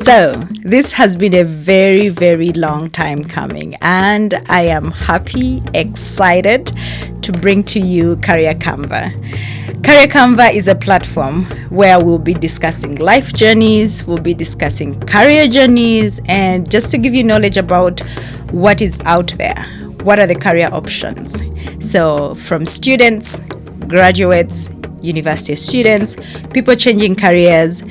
So, this has been a very, very long time coming, and I am happy, excited to bring to you Career Kanva. Career Kanva is a platform where we'll be discussing life journeys, we'll be discussing career journeys, and just to give you knowledge about what is out there, what are the career options. So, from students, graduates, university students, people changing careers,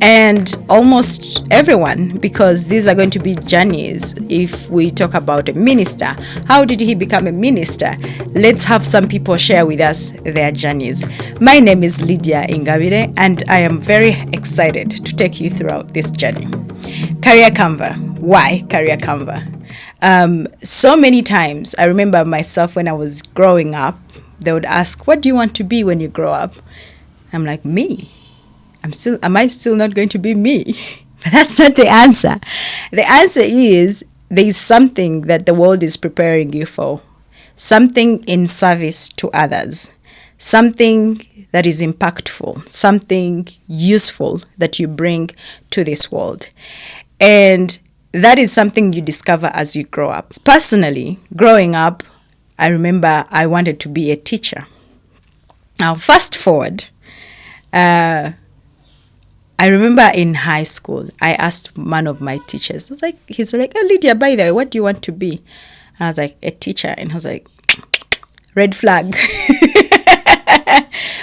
and almost everyone, because these are going to be journeys. If we talk about a minister, how did he become a minister? Let's have some people share with us their journeys. My name is Lydia Ingabire, and I am very excited to take you throughout this journey. Career Kanva. Why Career Kanva? So many times, I remember myself when I was growing up, they would ask, what do you want to be when you grow up? I'm like, me? Am I still not going to be me? But that's not the answer. The answer is there is something that the world is preparing you for, something in service to others, something that is impactful, something useful that you bring to this world. And that is something you discover as you grow up. Personally, growing up, I remember I wanted to be a teacher. Now, fast forward, I remember in high school, I asked one of my teachers, he's like, oh, Lydia, by the way, what do you want to be? And I was like, a teacher. And I was like, red flag.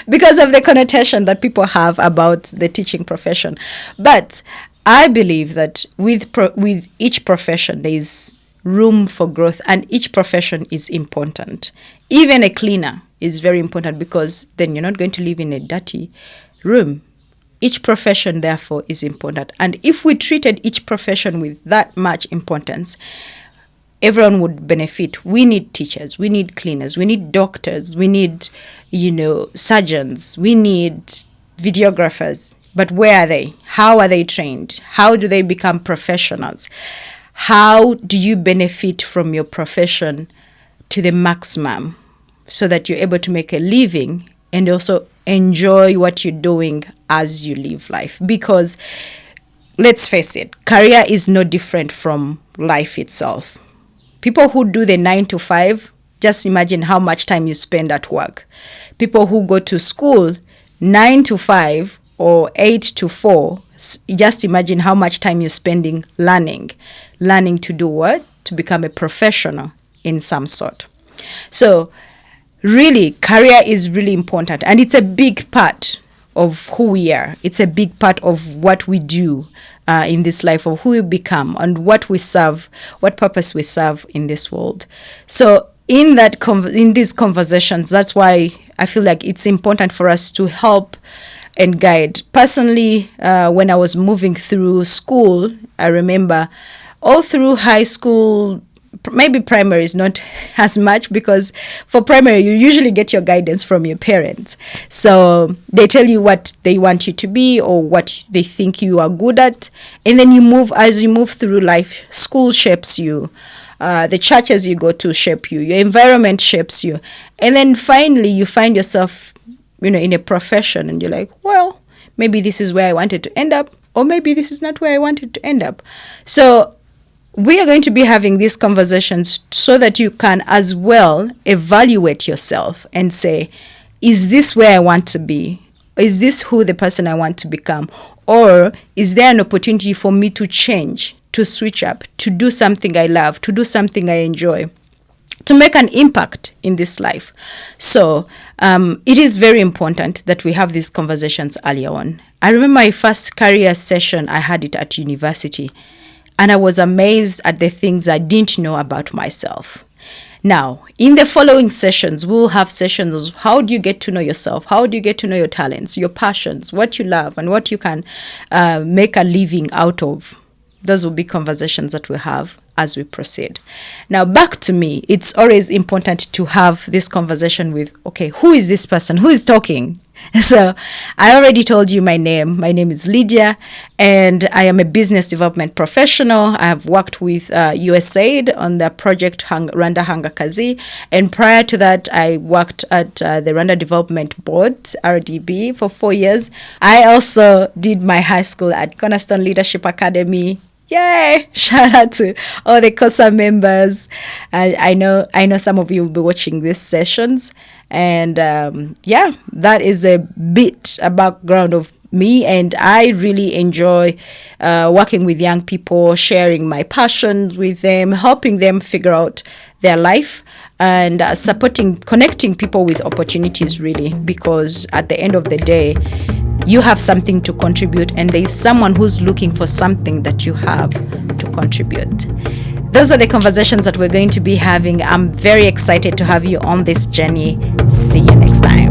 Because of the connotation that people have about the teaching profession. But I believe that with each profession, there is room for growth, and each profession is important. Even a cleaner is very important, because then you're not going to live in a dirty room. Each profession, therefore, is important. And if we treated each profession with that much importance, everyone would benefit. We need teachers, we need cleaners, we need doctors, we need, surgeons, we need videographers. But where are they? How are they trained? How do they become professionals? How do you benefit from your profession to the maximum so that you're able to make a living and also enjoy what you're doing as you live life? Because let's face it, career is no different from life itself. People who do the 9 to 5, just imagine how much time you spend at work. People who go to school 9 to 5 or 8 to 4, just imagine how much time you're spending learning to do what? To become a professional in some sort. So really, career is really important, and it's a big part of who we are. It's a big part of what we do in this life, of who we become and what we serve, what purpose we serve in this world. So in these conversations, that's why I feel like it's important for us to help and guide. Personally, when I was moving through school, I remember all through high school, maybe primary is not as much, because for primary, you usually get your guidance from your parents. So they tell you what they want you to be or what they think you are good at. And then as you move through life, school shapes you. The churches you go to shape you. Your environment shapes you. And then finally, you find yourself, in a profession, and you're like, well, maybe this is where I wanted to end up, or maybe this is not where I wanted to end up. So we are going to be having these conversations so that you can as well evaluate yourself and say, is this where I want to be? Is this who the person I want to become? Or is there an opportunity for me to change, to switch up, to do something I love, to do something I enjoy, to make an impact in this life? So it is very important that we have these conversations early on. I remember my first career session, I had it at university. And I was amazed at the things I didn't know about myself. Now, in the following sessions, we'll have sessions of how do you get to know yourself? How do you get to know your talents, your passions, what you love, and what you can make a living out of? Those will be conversations that we have as we proceed. Now, back to me, it's always important to have this conversation with, okay, who is this person? Who is talking? So I already told you my name. My name is Lydia, and I am a business development professional. I have worked with USAID on the project Rwanda Hunger Kazi, and prior to that, I worked at the Rwanda Development Board, RDB, for 4 years. I also did my high school at Cornerstone Leadership Academy. Yay! Shout out to all the COSA members. I know some of you will be watching these sessions, and that is a background of me, and I really enjoy working with young people, sharing my passions with them, helping them figure out their life, and connecting people with opportunities, really, because at the end of the day, you have something to contribute, and there is someone who's looking for something that you have to contribute. Those are the conversations that we're going to be having. I'm very excited to have you on this journey. See you next time.